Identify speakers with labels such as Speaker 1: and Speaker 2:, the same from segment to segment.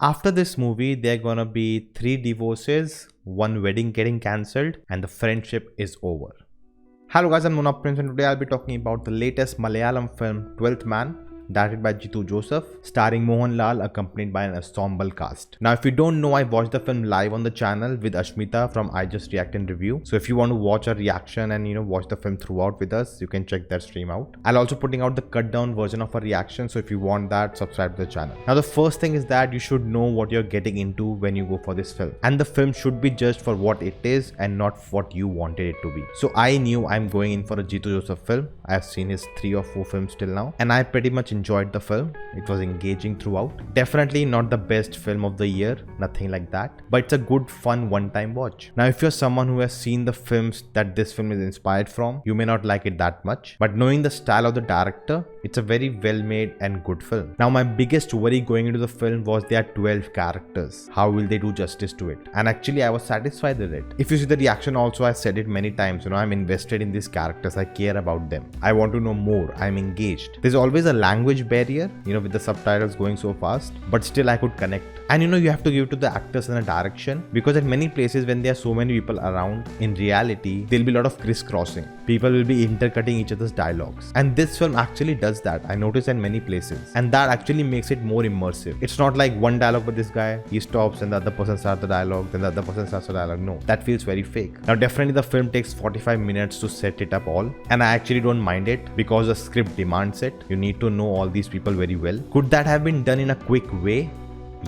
Speaker 1: After this movie, there are gonna be 3 divorces, 1 wedding getting cancelled, and the friendship is over. Hello guys, I'm Nona and today I'll be talking about the latest Malayalam film 12th Man, directed by Jeethu Joseph, starring Mohanlal, accompanied by an ensemble cast. Now, if you don't know, I watched the film live on the channel with Ashmita from I Just React and Review. So if you want to watch our reaction and watch the film throughout with us, you can check that stream out. I'll also putting out the cut down version of our reaction. So if you want that, subscribe to the channel. Now, the first thing is that you should know what you're getting into when you go for this film, and the film should be judged for what it is and not what you wanted it to be. So I knew I'm going in for a Jeethu Joseph film. I've seen his 3 or 4 films till now, and I pretty much enjoyed the film. It was engaging throughout. Definitely not the best film of the year, nothing like that, but it's a good fun one-time watch. Now, if you're someone who has seen the films that this film is inspired from, you may not like it that much, but knowing the style of the director, it's a very well-made and good film. Now, my biggest worry going into the film was there are 12 characters. How will they do justice to it? And actually, I was satisfied with it. If you see the reaction also, I said it many times, I'm invested in these characters. I care about them. I want to know more. I'm engaged. There's always a language barrier, with the subtitles going so fast, but still I could connect. And you have to give to the actors in a direction, because at many places when there are so many people around, in reality, there'll be a lot of crisscrossing. People will be intercutting each other's dialogues. And this film actually does that. I noticed in many places. And that actually makes it more immersive. It's not like one dialogue with this guy, he stops and the other person starts the dialogue, then the other person starts the dialogue. No, that feels very fake. Now, definitely the film takes 45 minutes to set it up all. And I actually don't mind it because the script demands it. You need to know all these people very well. Could that have been done in a quick way?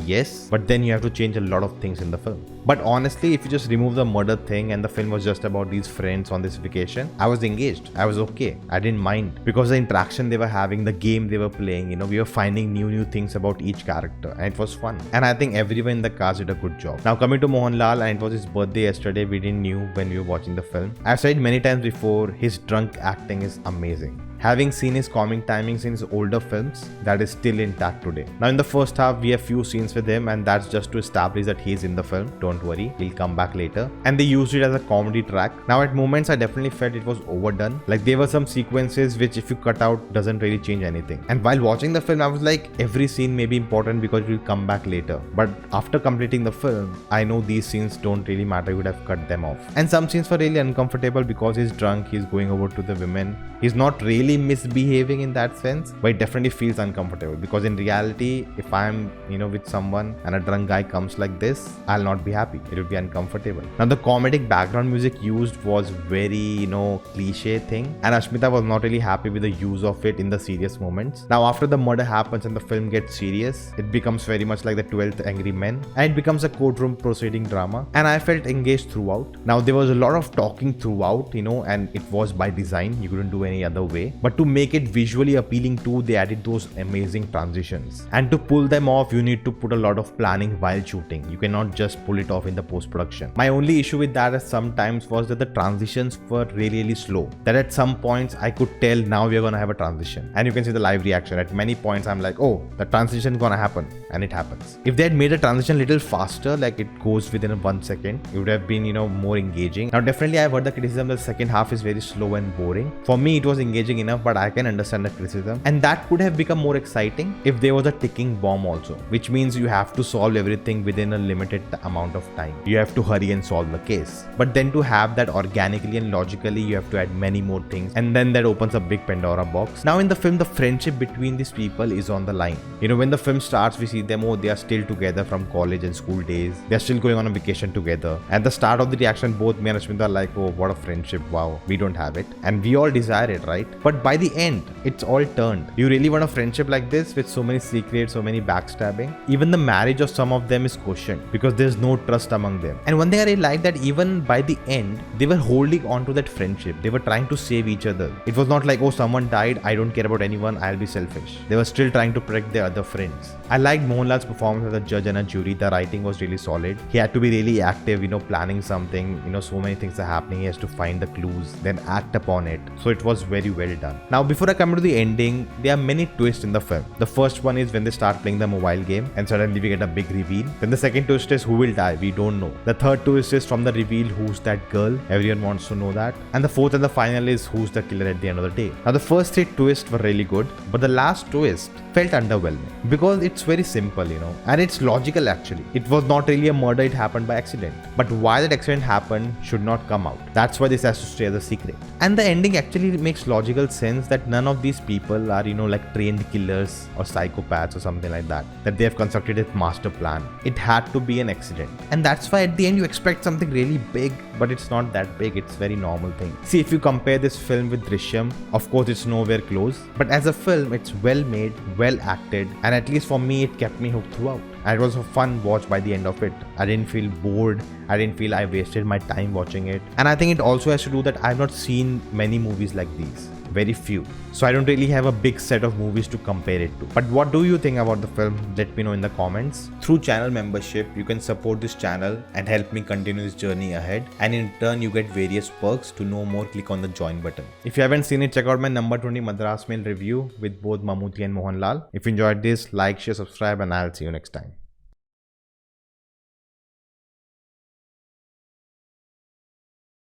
Speaker 1: Yes, but then you have to change a lot of things in the film. But honestly, if you just remove the murder thing and the film was just about these friends on this vacation, I was engaged. I was okay. I didn't mind because the interaction they were having, the game they were playing, we were finding new things about each character, and it was fun. And I think everyone in the cast did a good job. Now, coming to Mohanlal, and it was his birthday yesterday, we didn't knew when we were watching the film. I've said many times before, his drunk acting is amazing. Having seen his comic timings in his older films, that is still intact today. Now, in the first half, we have few scenes with him, and that's just to establish that he's in the film. Don't worry, he'll come back later. And they used it as a comedy track. Now, at moments, I definitely felt it was overdone. Like, there were some sequences which, if you cut out, doesn't really change anything. And while watching the film, I was like, every scene may be important because it will come back later. But after completing the film, I know these scenes don't really matter. You would have cut them off. And some scenes were really uncomfortable because he's drunk, he's going over to the women. He's not really misbehaving in that sense, but it definitely feels uncomfortable because in reality, if I'm with someone and a drunk guy comes like this, I'll not be happy. It will be uncomfortable. Now, the comedic background music used was very cliche thing, and Ashmita was not really happy with the use of it in the serious moments. Now, after the murder happens and the film gets serious, it becomes very much like the 12th Angry Men, and it becomes a courtroom proceeding drama, and I felt engaged throughout. Now, there was a lot of talking throughout, and it was by design. You couldn't do any other way, but to make it visually appealing too, they added those amazing transitions, and to pull them off, you need to put a lot of planning while shooting. You cannot just pull it off in the post-production. My only issue with that is sometimes was that the transitions were really slow, that at some points I could tell now we are gonna have a transition, and you can see the live reaction. At many points I'm like, oh, the transition is gonna happen, and it happens. If they had made a transition a little faster, like it goes within 1 second, it would have been more engaging. Now, definitely I've heard the criticism that the second half is very slow and boring. For me, it was engaging enough, but I can understand the criticism, and that could have become more exciting if there was a ticking bomb also, which means you have to solve everything within a limited amount of time. You have to hurry and solve the case, but then to have that organically and logically, you have to add many more things, and then that opens a big Pandora box. Now, in the film, the friendship between these people is on the line. When the film starts, we see them, they are still together from college and school days. They're still going on a vacation together. At the start of the reaction, both me and Ashmita are like, oh, what a friendship, wow, we don't have it, and we all desire it, right? But by the end, it's all turned. You really want a friendship like this with so many secrets, so many backstabbing? Even the marriage of some of them is questioned because there's no trust among them. And one thing I really like that even by the end, they were holding on to that friendship. They were trying to save each other. It was not like, oh, someone died, I don't care about anyone, I'll be selfish. They were still trying to protect their other friends. I liked Mohanlal's performance as a judge and a jury. The writing was really solid. He had to be really active, planning something, so many things are happening. He has to find the clues, then act upon it. So it was very well done. done. Now before I come to the ending, there are many twists in the film. The first one is when they start playing the mobile game and suddenly we get a big reveal. Then the second twist is who will die, we don't know. The third twist is from the reveal who's that girl, everyone wants to know that. And the fourth and the final is who's the killer at the end of the day. Now the first three twists were really good, but the last twist felt underwhelming because it's very simple, and it's logical actually. It was not really a murder, it happened by accident. But why that accident happened should not come out. That's why this has to stay as a secret. And the ending actually makes logical sense that none of these people are, like trained killers or psychopaths or something like that. That they have constructed a master plan. It had to be an accident. And that's why at the end you expect something really big, but it's not that big. It's very normal thing. See, if you compare this film with Drishyam, of course it's nowhere close. But as a film, it's well made, well acted, and at least for me, it kept me hooked throughout. And it was a fun watch by the end of it. I didn't feel bored. I didn't feel I wasted my time watching it. And I think it also has to do that I've not seen many movies like these. Very few. So I don't really have a big set of movies to compare it to. But what do you think about the film? Let me know in the comments. Through channel membership, you can support this channel and help me continue this journey ahead. And in turn, you get various perks. To know more, click on the join button. If you haven't seen it, check out my number 20 Madras Mail review with both Mammootty and Mohanlal. If you enjoyed this, like, share, subscribe, and I'll see you next time.